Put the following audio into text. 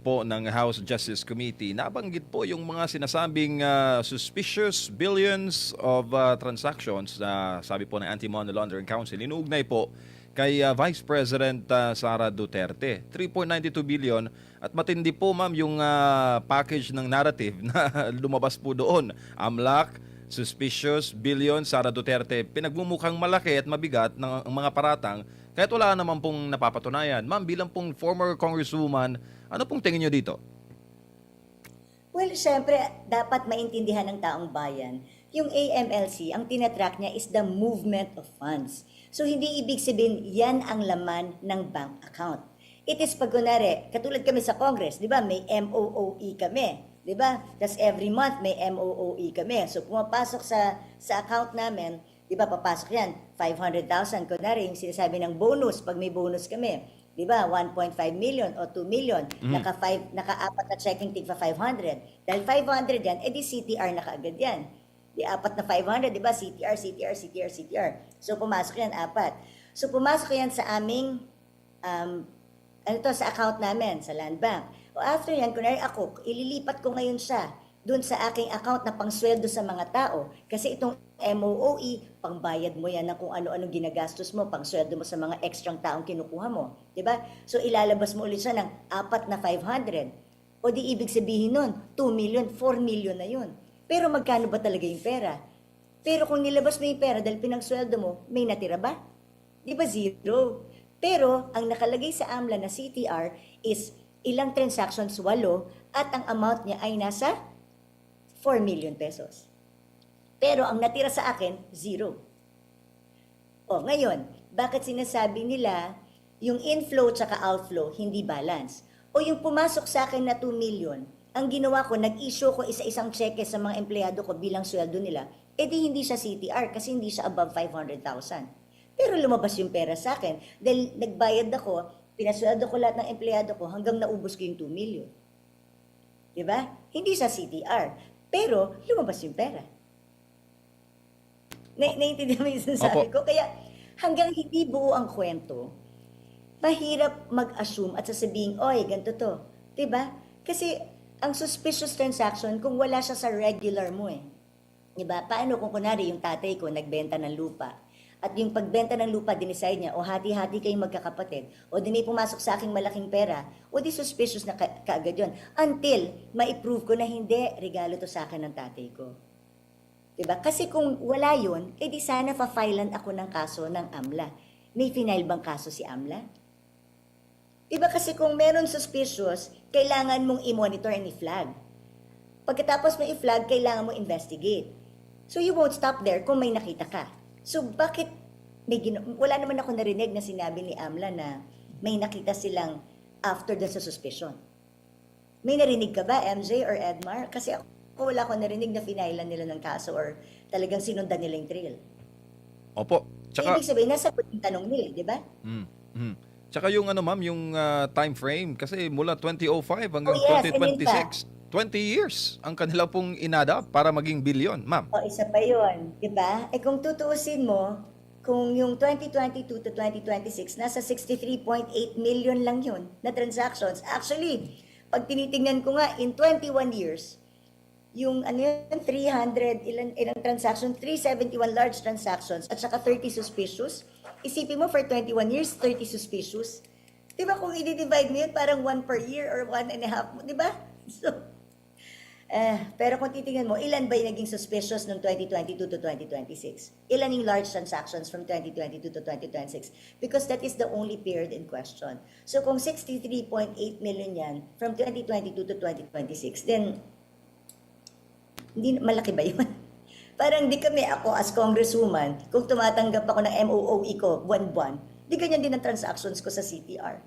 po ng House Justice Committee, nabanggit po yung mga sinasabing suspicious billions of transactions na sabi po ng Anti-Money Laundering Council, inuugnay po kay Vice President Sara Duterte. 3.92 billion at matindi po ma'am yung package ng narrative na lumabas po doon. AMLAC, suspicious, billion, Sara Duterte, pinagmumukhang malaki at mabigat ng mga paratang kahit wala naman pong napapatunayan. Ma'am, bilang pong former congresswoman, ano pong tingin nyo dito? Well, syempre, dapat maintindihan ng taong bayan. Yung AMLC, ang tinatrack niya is the movement of funds. So, hindi ibig sabihin, yan ang laman ng bank account. It is pag kunwari, katulad kami sa Congress, di ba, may MOOE kami. Di ba? Tapos every month may MOOE kami. So, pumapasok sa account namin, di ba, papasok yan, 500,000. Kunwari, yung sinasabi ng bonus, pag may bonus kami. Di ba? 1.5 million o 2 million. Naka-apat na checking tig pa 500. Dahil 500 yan, edi CTR na kaagad yan. Di apat na 500, di ba? CTR, CTR, CTR, CTR. So, pumasok yan, apat. So, pumasok yan sa aming, sa account namin, sa Land Bank. O after yan, kunwari ako, ililipat ko ngayon siya dun sa aking account na pangsweldo sa mga tao. Kasi itong MOOE, pangbayad mo yan ng kung ano-anong ginagastos mo, pangsweldo mo sa mga extrang taong kinukuha mo. Diba? So ilalabas mo ulit siya ng apat na 500. O di ibig sabihin nun, 2 million, 4 million na yun. Pero magkano ba talaga yung pera? Pero kung nilabas mo yung pera dahil pinangsweldo mo, may natira ba? Di ba zero? Pero ang nakalagay sa AMLA na CTR is ilang transactions, 8, at ang amount niya ay nasa 4 million pesos. Pero ang natira sa akin, 0. O, ngayon, bakit sinasabi nila yung inflow tsaka outflow hindi balance? O yung pumasok sa akin na 2 million, ang ginawa ko, nag-issue ko isa-isang cheque sa mga empleyado ko bilang sweldo nila, edi hindi siya CTR kasi hindi siya above 500,000. Pero lumabas yung pera sa akin dahil nagbayad ako, pinasweldo ko lahat ng empleyado ko hanggang naubos ko yung 2 million. Diba? Hindi siya CTR. Pero, lumabas yung pera. Naiintindihan mo yung sinasabi ko? Kaya, hanggang hindi buo ang kwento, mahirap mag-assume at sasabihin, oy, ganito to. Diba? Kasi, ang suspicious transaction, kung wala siya sa regular mo eh. Diba? Paano kung kunwari yung tatay ko nagbenta ng lupa, at yung pagbenta ng lupa, dinicide niya, o hati-hati kayong magkakapatid, o di may pumasok sa aking malaking pera, o di suspicious na kaagad yun. Until, ma-prove ko na hindi, regalo to sa akin ng tatay ko. Diba? Kasi kung wala yun, edi sana pa-filean ako ng kaso ng AMLA. May final bang kaso si AMLA? Diba kasi kung meron suspicious, kailangan mong i-monitor and i-flag. Pagkatapos mo i-flag, kailangan mo investigate. So you won't stop there kung may nakita ka. So bakit wala naman ako narinig na sinabi ni AMLA na may nakita silang after the suspicion. May narinig ka ba, MJ or Edmar? Kasi ako wala ko narinig na finailan nila ng kaso or talagang sinundan nila yung trail. Opo. Tsaka, ibig sabihin, nasa yung tanong nila, di ba? Tsaka yung ma'am, yung time frame, kasi mula 2005 hanggang 2026, 20 years ang kanila pong inada para maging billion, ma'am. O, isa pa yun, di ba? Eh kung tutuusin mo, kung yung 2022 to 2026, nasa 63.8 million lang yun na transactions. Actually, pag tinitingnan ko nga, in 21 years, yung 300, ilang transactions, 371 large transactions, at saka 30 suspicious. Isipin mo, for 21 years, 30 suspicious. Di ba kung i-divide mo yun, parang 1 per year or 1.5, di ba? So, pero kung titingnan mo, ilan ba yung naging suspicious noong 2022 to 2026? Ilan yung large transactions from 2022 to 2026? Because that is the only period in question. So kung 63.8 million yan from 2022 to 2026, then hindi malaki ba yun? Parang di kami ako as congresswoman, kung tumatanggap ako ng MOOE ko buwan-buwan, di ganyan din ang transactions ko sa CTR.